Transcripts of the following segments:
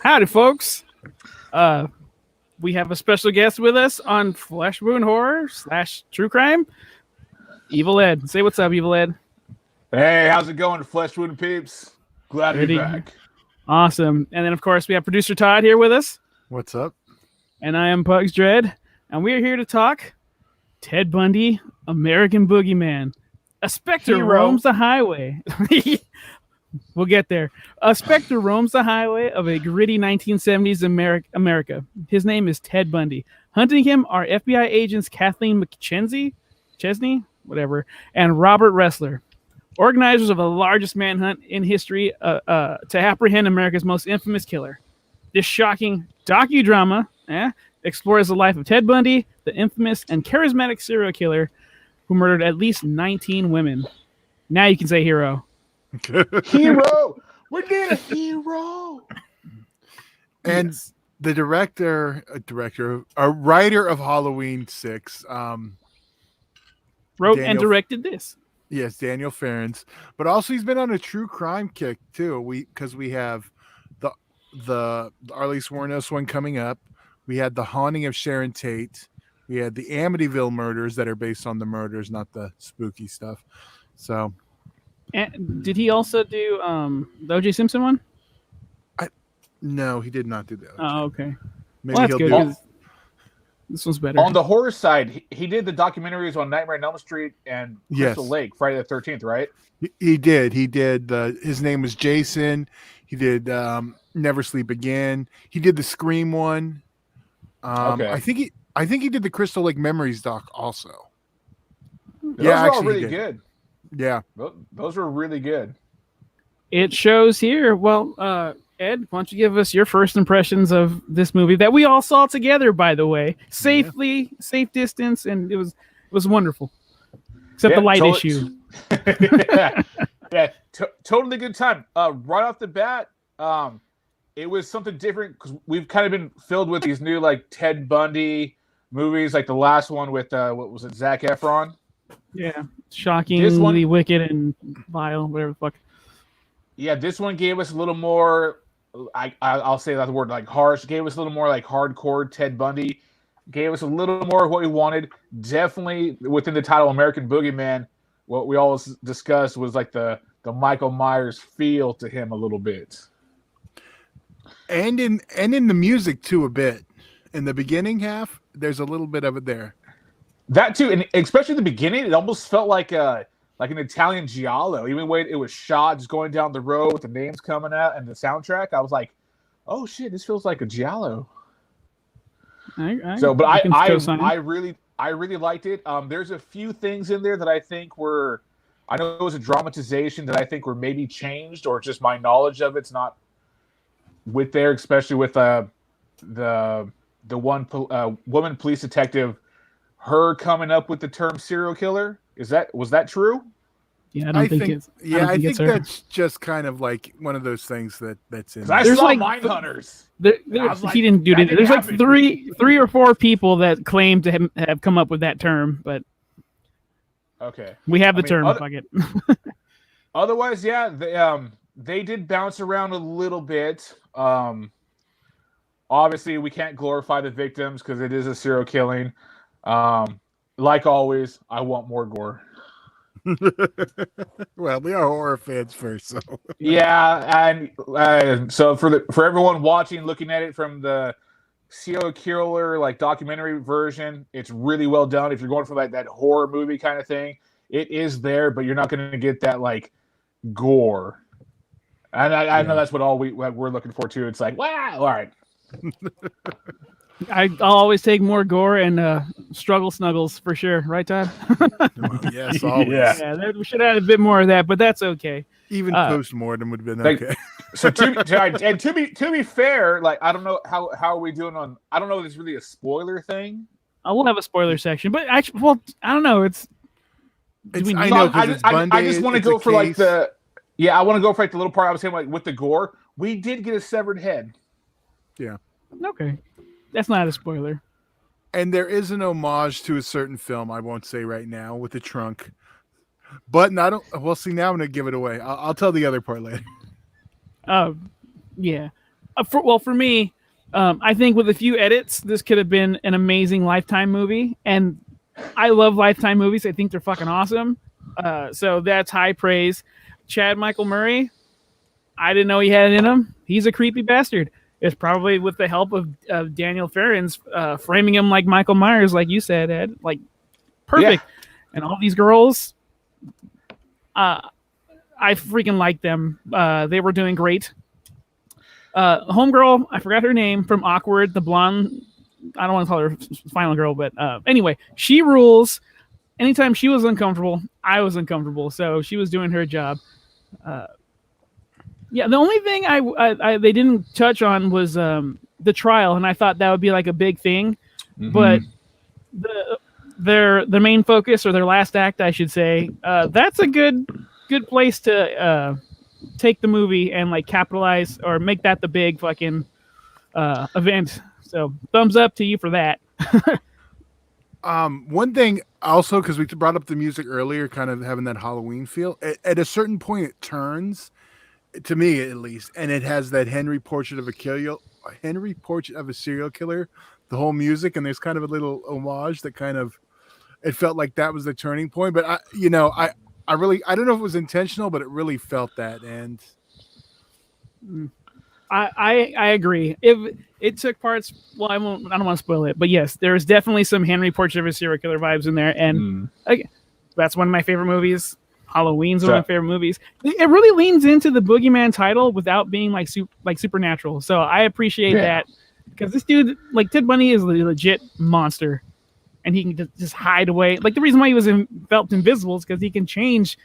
Howdy, folks. We have a special guest with us on Flesh Wound Horror / True Crime. Evil Ed. Say what's up, Evil Ed. Hey, how's it going, Flesh Wound peeps? Glad to be back. Awesome. And then, of course, we have producer Todd here with us. What's up? And I am Pugs Dread. And we are here to talk Ted Bundy, American Boogeyman. A specter roams the highway. We'll get there. A specter roams the highway of a gritty 1970s America. His name is Ted Bundy. Hunting him are FBI agents Kathleen Chesney, whatever, and Robert Ressler, organizers of the largest manhunt in history to apprehend America's most infamous killer. This shocking docudrama explores the life of Ted Bundy, the infamous and charismatic serial killer who murdered at least 19 women. Now you can say hero. Hero! We need a hero! And yes. The writer of Halloween 6, wrote and directed this. Yes, Daniel Farrands. But also he's been on a true crime kick too. Because we have the Arliss Wuornos one coming up. We had The Haunting of Sharon Tate. We had the Amityville murders that are based on the murders, not the spooky stuff. So, and did he also do the O.J. Simpson one? No, he did not do that. Oh, okay. Maybe well, that's he'll good. do. This one's better. On the horror side, he did the documentaries on Nightmare on Elm Street and Crystal Lake, Friday the 13th, right? He did. His name was Jason. He did Never Sleep Again. He did the Scream one. Okay. I think he did the Crystal Lake Memories doc also. Those were all really good. Yeah. Those were really good. It shows here. Well, Ed, why don't you give us your first impressions of this movie that we all saw together, by the way, safe distance, and it was wonderful. Except the light issue. Totally good time. Right off the bat, it was something different because we've kind of been filled with these new like Ted Bundy movies, like the last one with what was it, Zac Efron? Yeah, shockingly wicked and vile, whatever the fuck. Yeah, this one gave us a little more. I'll say that word, like harsh. Gave us a little more like hardcore Ted Bundy. Gave us a little more of what we wanted. Definitely within the title American Boogeyman, what we always discussed was like the Michael Myers feel to him a little bit. And in the music too a bit. In the beginning half, there's a little bit of it there. That too, and especially the beginning, it almost felt like an Italian giallo. Even the way it was shot, just going down the road with the names coming out and the soundtrack, I was like, "Oh shit, this feels like a giallo." I really liked it. There's a few things in there that I think I know it was a dramatization that I think were maybe changed, or just my knowledge of it's not with there, especially with the one woman police detective, her coming up with the term serial killer. Was that true? Yeah, I think that's just kind of like one of those things that's in. I saw Mindhunters. He didn't do it. There's like three or four people that claim to have come up with that term, but okay, we have the term. Fuck it. Otherwise, yeah, they did bounce around a little bit. Obviously, we can't glorify the victims because it is a serial killing. Like always, I want more gore. Well, we are horror fans first, so yeah, and so for everyone watching, looking at it from the serial killer like documentary version, it's really well done. If you're going for like that horror movie kind of thing, it is there, but you're not going to get that like gore. And I know that's what we're looking for too. It's like, wow, all right. I'll always take more gore and struggle snuggles for sure, right, Todd? Yes, always. Yeah, we should add a bit more of that, but that's okay. Even post-mortem would have been okay. So to be fair, like I don't know how are we doing on. I don't know if it's really a spoiler thing. I will have a spoiler section, but actually, well, I don't know. I just want to go for like the. Yeah, I want to go for like the little part I was saying, like with the gore. We did get a severed head. Yeah. Okay. That's not a spoiler. And there is an homage to a certain film I won't say right now with the trunk. But now I'm going to give it away. I'll tell the other part later. Oh, yeah. For me, I think with a few edits, this could have been an amazing Lifetime movie. And I love Lifetime movies. I think they're fucking awesome. So that's high praise. Chad Michael Murray, I didn't know he had it in him. He's a creepy bastard. It's probably with the help of Daniel Farrands framing him like Michael Myers, like you said, Ed. Like, perfect. Yeah. And all these girls, I freaking like them. They were doing great. Homegirl, I forgot her name, from Awkward, the blonde. I don't want to call her Final Girl, but anyway, she rules. Anytime she was uncomfortable, I was uncomfortable. So she was doing her job. Yeah, the only thing they didn't touch on was the trial, and I thought that would be like a big thing. Mm-hmm. But their main focus, or their last act, I should say, that's a good place to take the movie and like capitalize or make that the big fucking event. So thumbs up to you for that. One thing also, because we brought up the music earlier, kind of having that Halloween feel. At a certain point, it turns, to me at least, and it has that Henry Portrait of a Serial Killer, the whole music, and there's kind of a little homage that kind of, it felt like that was the turning point. But I don't know if it was intentional, but it really felt that. And I agree. If it took parts, well, I don't want to spoil it, but yes, there's definitely some Henry Portrait of a Serial Killer vibes in there, and that's one of my favorite movies. Halloween's one of my favorite movies. It really leans into the Boogeyman title without being like supernatural. So I appreciate that, because this dude, like Ted Bundy, is a legit monster, and he can just hide away. Like the reason why he was felt invisible is because he can change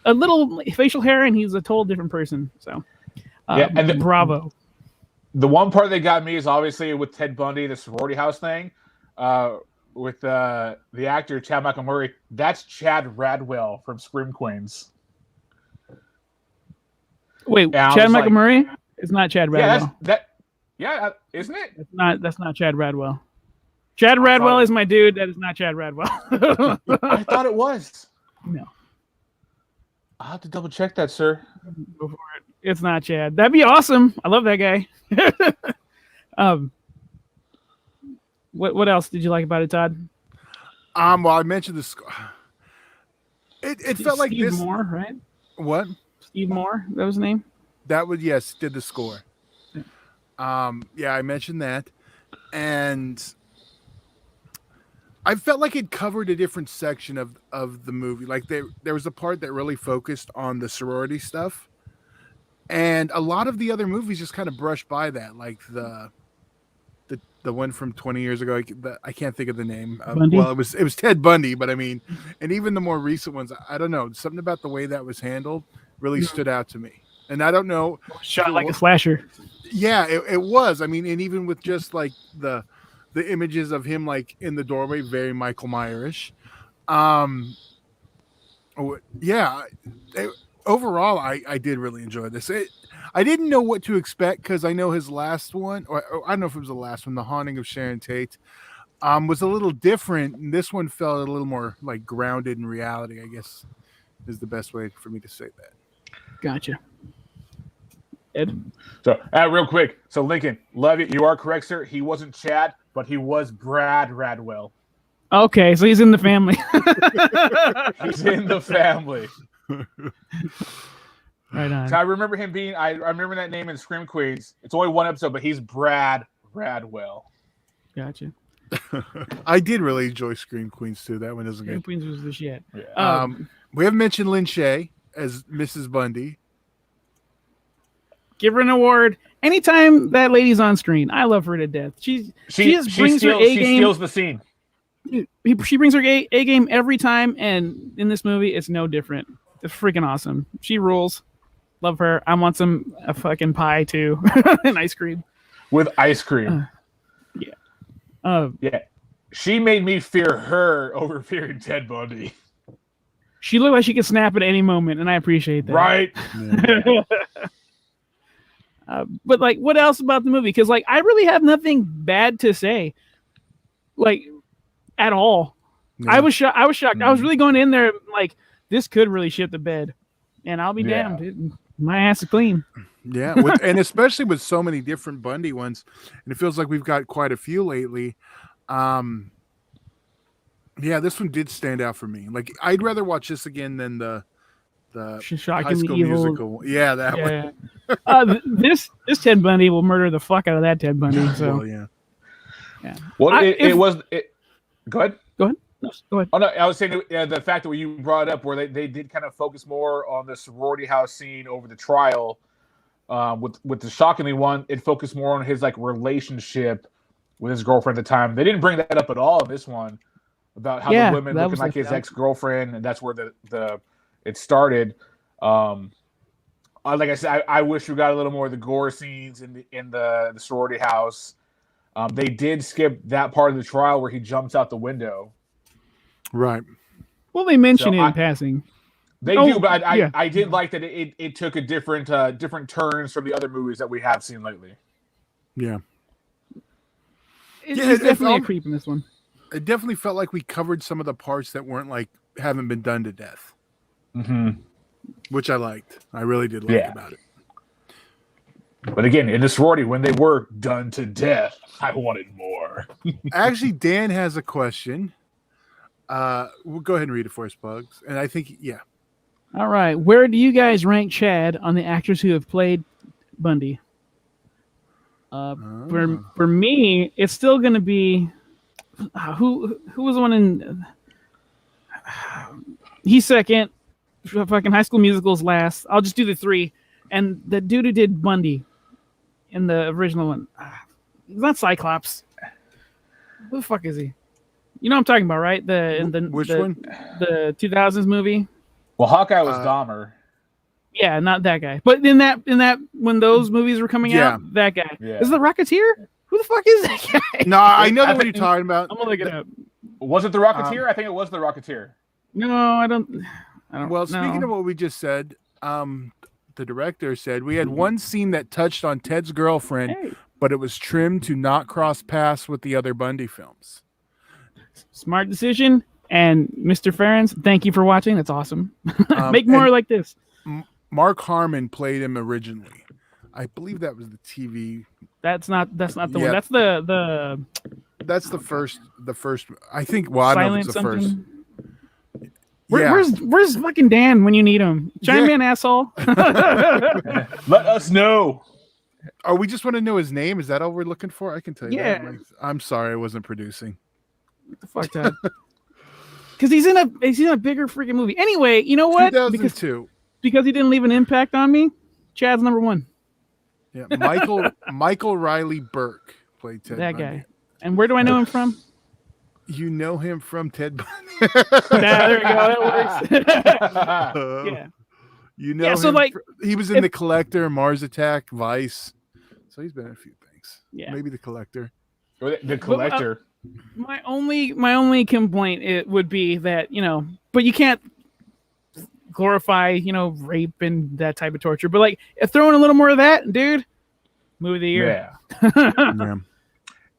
a little facial hair, and he's a total different person. So. And bravo. The one part that got me is obviously with Ted Bundy, the sorority house thing, with the actor Chad Michael Murray. That's Chad Radwell from Scream Queens. Wait, Chad Michael Murray is not Chad Radwell. Isn't it? That's not Chad Radwell. Chad Radwell is my dude. That is not Chad Radwell. I thought it was. No. I'll have to double check that, sir. Go for it. It's not Chad. That'd be awesome. I love that guy. What else did you like about it, Todd? Well, I mentioned the score. It felt like Steve this. Moore, right? What? Steve Moore. That was his name. That would did the score. Yeah, I mentioned that, and I felt like it covered a different section of the movie. Like there was a part that really focused on the sorority stuff. And a lot of the other movies just kind of brushed by that, like the one from 20 years ago. I can't think of the name. Well, it was Ted Bundy, but I mean, and even the more recent ones, I don't know, something about the way that was handled really stood out to me. And I don't know, shot like a slasher. Yeah, it was. I mean, and even with just like the images of him like in the doorway, very Michael Myers-ish. Overall, I did really enjoy this. I didn't know what to expect, because I know his last one, or I don't know if it was the last one, The Haunting of Sharon Tate, was a little different. And this one felt a little more like grounded in reality, I guess is the best way for me to say that. Gotcha. Ed? So, real quick. So, Lincoln, love it. You are correct, sir. He wasn't Chad, but he was Brad Radwell. Okay, so he's in the family. He's in the family. Right on. So I remember him being. I remember that name in Scream Queens. It's only one episode, but he's Brad Radwell. Gotcha. I did really enjoy Scream Queens too. That one doesn't Scream Queens was the shit. Yeah. We haven't mentioned Lynn Shaye as Mrs. Bundy. Give her an award anytime that lady's on screen. I love her to death. She brings her A game. She steals the scene. She brings her A game every time, and in this movie, it's no different. It's freaking awesome. She rules. Love her. I want a fucking pie too, and ice cream. With ice cream. Yeah. She made me fear her over fearing Ted Bundy. She looked like she could snap at any moment, and I appreciate that. Right. But like, what else about the movie? Because like, I really have nothing bad to say, like, at all. Yeah. I was shocked. I was really going in there like, this could really shit the bed, and I'll be damned. My ass is clean. Yeah, and especially with so many different Bundy ones, and it feels like we've got quite a few lately. Yeah, this one did stand out for me. Like, I'd rather watch this again than the High Shockingly School Evil. Musical. Yeah, that one. Yeah. This Ted Bundy will murder the fuck out of that Ted Bundy. So Well, yeah. Well, it was. Go ahead. Go ahead. No, go ahead. Oh no, I was saying the fact that you brought up where they did kind of focus more on the sorority house scene over the trial. With the Shockingly one, it focused more on his like relationship with his girlfriend at the time. They didn't bring that up at all in this one about how the women looking like his ex-girlfriend, and that's where it started. Like I said, I wish we got a little more of the gore scenes in the sorority house. They did skip that part of the trial where he jumps out the window. Right. Well, they mention it in passing. They do, but I did like that it took a different turns from the other movies that we have seen lately. Yeah. It's definitely a creep in this one. It definitely felt like we covered some of the parts that haven't been done to death. Mm-hmm. Which I liked. I really did like about it. But again, in the sorority, when they were done to death, I wanted more. Actually, Dan has a question. We'll go ahead and read it for us, Bugs. And I think, All right. Where do you guys rank Chad on the actors who have played Bundy? For me, it's still going to be who was the one in? He's second. Fucking High School Musical's last. I'll just do the three. And the dude who did Bundy in the original one, he's not Cyclops. Who the fuck is he? You know what I'm talking about, right? Which one? The 2000s movie. Well, Hawkeye was Dahmer. Yeah, not that guy. But in that when those movies were coming out, that guy. Yeah. Is it the Rocketeer? Who the fuck is that guy? No, I know what you're talking about. I'm gonna look it up. Was it the Rocketeer? I think it was the Rocketeer. No, I don't. Well, speaking of what we just said, the director said we had one scene that touched on Ted's girlfriend, but it was trimmed to not cross paths with the other Bundy films. Smart decision. And Mr. Farrands, thank you for watching. That's awesome. Make more like this. Mark Harmon played him originally. I believe that was the TV. That's not the one. That's That's the first. The first. I think. Well, I don't know if it's the first. Where's fucking Dan when you need him? Chime in, asshole. Let us know. Oh, we just want to know his name. Is that all we're looking for? I can tell you. Yeah. That. I'm sorry, I wasn't producing. What the fuck, Todd? Because he's in a bigger freaking movie. Anyway, you know what? 2002. Because he didn't leave an impact on me. Chad's number one. Yeah, Michael Riley Burke played Ted Bundy. Guy. And where do I know him from? You know him from Ted Bundy. There we go. That works. Yeah. You know him. He was in The Collector, Mars Attack, Vice. So he's been in a few things. Yeah. Maybe The Collector. The Collector. My only complaint would be that, but you can't glorify, rape and that type of torture. But like, if throwing a little more of that, dude, movie of the year. Yeah.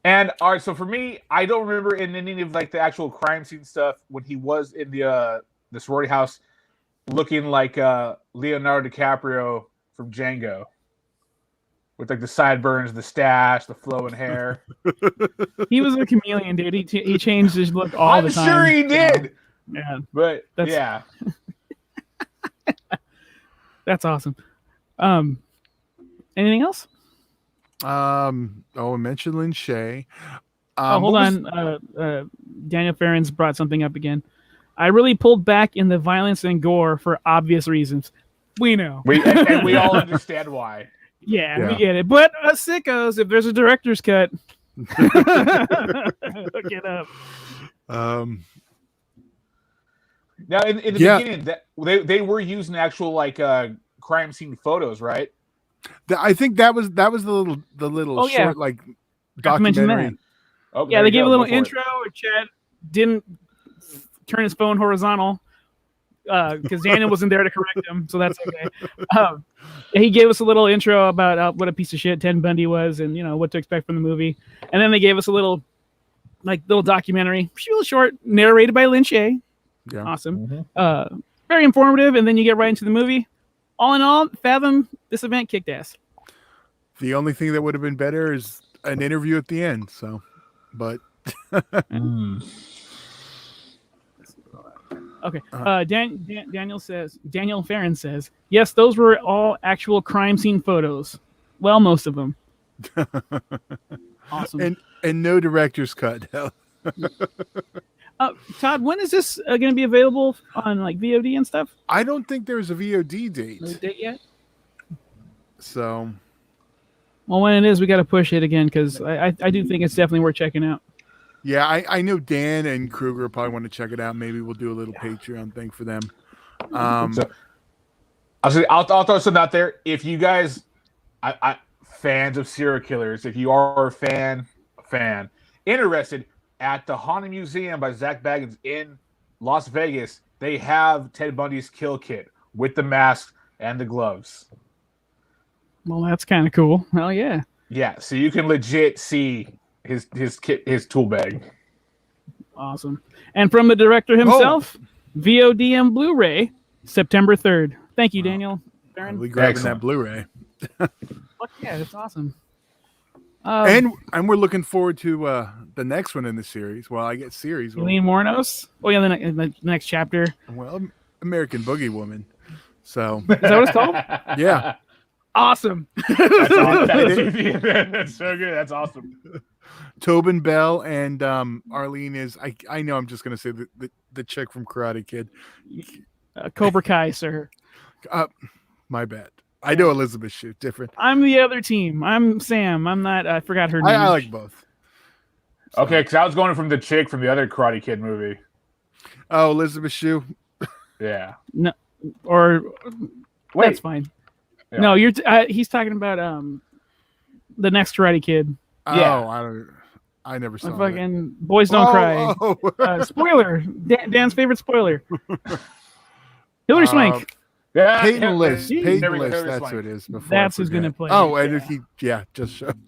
And all right, so for me, I don't remember in any of like the actual crime scene stuff when he was in the sorority house looking like Leonardo DiCaprio from Django. With like the sideburns, the stash, the flowing hair. He was a chameleon, dude. He changed his look all the time. I'm sure he did. Yeah. But yeah. That's awesome. Anything else? I mentioned Lynn Shaye. Hold on. Daniel Farrands brought something up again. I really pulled back in the violence and gore for obvious reasons. We know. And we all understand why. Yeah, we get it. But us sickos, if there's a director's cut, look it up. Now, in the beginning, they were using actual like crime scene photos, right? I think that was the little short like documentary. Oh, yeah, they gave a little intro. Chad didn't turn his phone horizontal because Daniel wasn't there to correct him, so that's okay. He gave us a little intro about what a piece of shit Ted Bundy was, and what to expect from the movie. And then they gave us a little documentary, real short, narrated by Lynn Shaye. Yeah, awesome. Very informative. And then you get right into the movie. All in all, Fathom, this event kicked ass. The only thing that would have been better is an interview at the end. So, but Okay. Daniel Farrands says, yes, those were all actual crime scene photos. Well, most of them. Awesome. And no director's cut. Todd, when is this going to be available on like VOD and stuff? I don't think there's a VOD date. No date yet? So, well, when it is, we got to push it again because I do think it's definitely worth checking out. yeah, I know Dan and Kruger probably want to check it out. Maybe we'll do a little Patreon thing for them. So, I'll throw something out there. If you guys, fans of serial killers, if you are a fan interested, at the Haunted Museum by Zach Baggins in Las Vegas, they have Ted Bundy's kill kit with the mask and the gloves. Well, that's kind of cool. Hell yeah. Yeah, so you can legit see his kit, his tool bag. Awesome. And from the director himself, VOD and Blu-ray, September 3rd. Thank you, Daniel. I'll be grabbing that Blu-ray. Fuck yeah, that's awesome. And we're looking forward to the next one in the series. Well, I get series. Eileen Wuornos. Oh yeah, the next chapter. Well, American Boogie Woman. So is that what it's called? Yeah. Awesome. That's so good. That's awesome. Tobin Bell and Arlene is. I know. I'm just gonna say the chick from Karate Kid. Cobra Kai, sir. My bad. I know Elizabeth Shue, different. I'm the other team. I'm Sam. I'm not. I forgot her name. I like both. So. Okay, because I was going from the chick from the other Karate Kid movie. Oh, Elizabeth Shue. Yeah. No, or wait, that's fine. Yeah. No, you're. He's talking about the next Karate Kid. Oh, yeah. I never saw. Fucking that. Boys Don't Cry. Spoiler. Dan's favorite spoiler. Hilary Swank. Yeah, Peyton List. Peyton List. That's what it is. That's who's gonna play. Oh, and he just showed.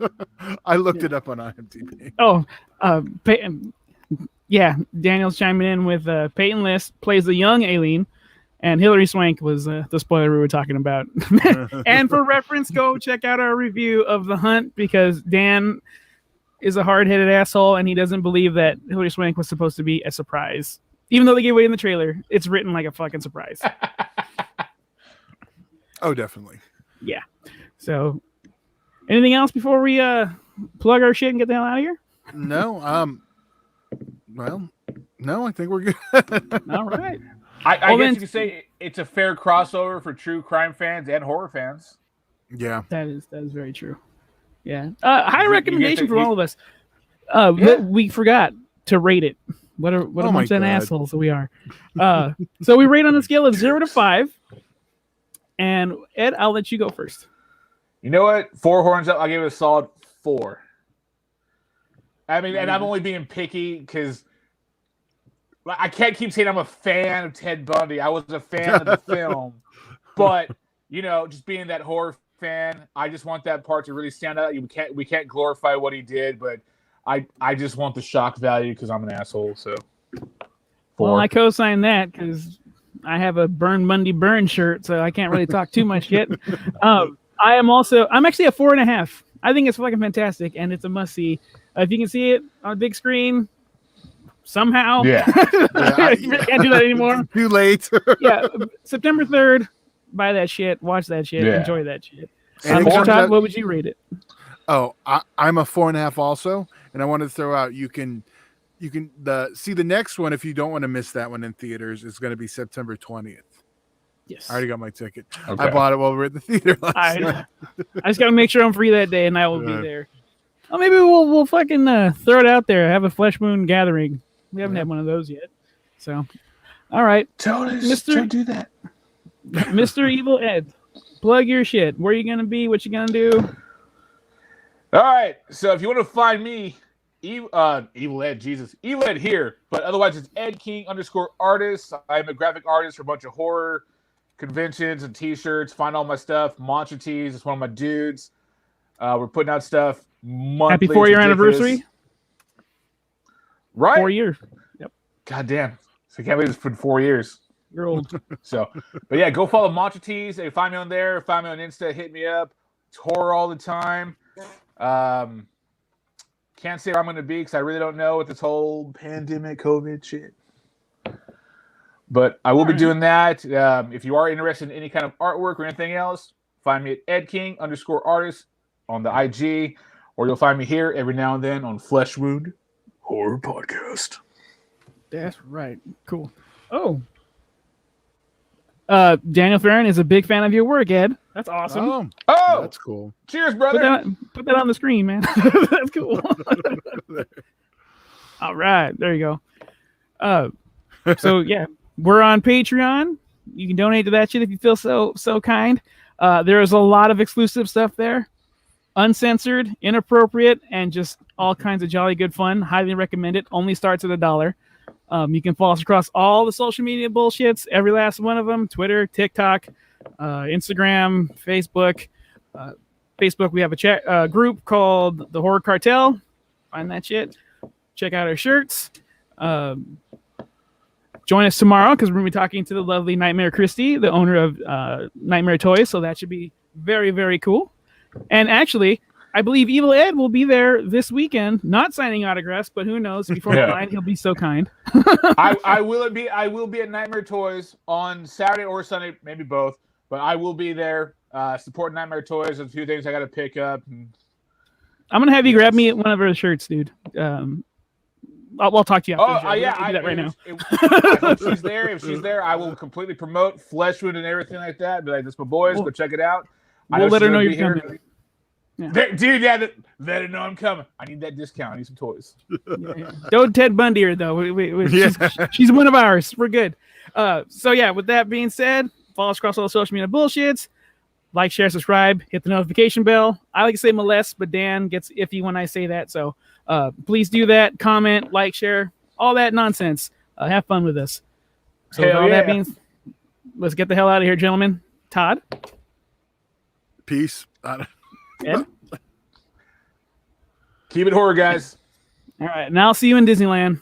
I looked it up on IMDb. Oh, Peyton. Yeah, Daniel's chiming in with Peyton List plays the young Aileen, and Hilary Swank was the spoiler we were talking about. And for reference, go check out our review of The Hunt because Dan is a hard-headed asshole and he doesn't believe that Hilary Swank was supposed to be a surprise, even though they gave away in the trailer. It's written like a fucking surprise. Oh, definitely. Yeah. So, anything else before we plug our shit and get the hell out of here? No. Well, no, I think we're good. All right. I guess you could say it's a fair crossover for true crime fans and horror fans. Yeah. That is very true. Yeah. High recommendation from all of us. We forgot to rate it. What a bunch of assholes we are. So we rate on a scale of 0 to 5. And Ed, I'll let you go first. You know what? 4 horns up. I'll give it a solid 4. I mean, and I'm only being picky because I can't keep saying I'm a fan of Ted Bundy. I was a fan of the film. But, just being that horror fan, I just want that part to really stand out. We can't glorify what he did, but I just want the shock value because I'm an asshole. So, 4. Well, I co-sign that because I have a Burn Bundy Burn shirt, so I can't really talk too much yet. I'm actually a 4.5. I think it's fucking fantastic, and it's a must-see. If you can see it on a big screen, somehow. Yeah. You can't do that anymore. Too late. Yeah, September 3rd, buy that shit, watch that shit, enjoy that shit. Todd, what would you rate it? Oh, I'm a 4.5 also, and I wanted to throw out you can see the next one if you don't want to miss that one in theaters. It's going to be September 20th. Yes, I already got my ticket. Okay. I bought it while we were at the theater last night. I just got to make sure I'm free that day, and I will be there. Well, maybe we'll fucking throw it out there. Have a Flesh Moon gathering. We haven't had one of those yet. So, all right, don't do that. Mr. Evil Ed, plug your shit. Where you gonna be? What you gonna do? All right. So if you want to find me, Evil Ed, Jesus, Evil Ed here, but otherwise it's Ed King _artist. I'm a graphic artist for a bunch of horror conventions and T-shirts. Find all my stuff. Monster Tees. It's one of my dudes. We're putting out stuff monthly. Happy 4-year anniversary. Right. 4 years. Yep. God damn. So I can't believe it's been 4 years. You're old. So, but yeah, go follow Mantra Tees. Hey, find me on there. Find me on Insta. Hit me up. It's horror all the time. Can't say where I'm going to be because I really don't know with this whole pandemic, COVID shit. But I will be doing that. If you are interested in any kind of artwork or anything else, find me at edking_artist on the IG, or you'll find me here every now and then on Flesh Wound Horror Podcast. That's right. Cool. Oh. Daniel Farrands is a big fan of your work, Ed. That's awesome. Oh, that's cool. Cheers, brother. Put that on the screen, man. That's cool. All right. There you go. So, yeah, we're on Patreon. You can donate to that shit if you feel so kind. There is a lot of exclusive stuff there. Uncensored, inappropriate, and just all kinds of jolly good fun. Highly recommend it. Only starts at $1. You can follow us across all the social media bullshits, every last one of them. Twitter, TikTok, Instagram, Facebook. Facebook, we have a chat group called The Horror Cartel. Find that shit. Check out our shirts. Join us tomorrow because we're going to be talking to the lovely Nightmare Christie, the owner of Nightmare Toys. So that should be very, very cool. And actually, I believe Evil Ed will be there this weekend, not signing autographs, but who knows? Before the line, he'll be so kind. I will be at Nightmare Toys on Saturday or Sunday, maybe both. But I will be there supporting Nightmare Toys. There's a few things I got to pick up. I'm gonna have you grab me one of her shirts, dude. I'll talk to you after. I'll do that right now. If she's there, I will completely promote Flesh Wound and everything like that. Be like, this is my boys. Go check it out. We'll let her know you're coming. Yeah. Dude, let her know I'm coming. I need that discount. I need some toys. Don't Ted Bundy her, though. She's one of ours. We're good. So, yeah, with that being said, follow us across all the social media bullshits. Like, share, subscribe, hit the notification bell. I like to say molest, but Dan gets iffy when I say that. So, please do that. Comment, like, share, all that nonsense. Have fun with us. So, with all that being, let's get the hell out of here, gentlemen. Todd? Peace. Ed? Keep it horror, guys. All right. Now I'll see you in Disneyland.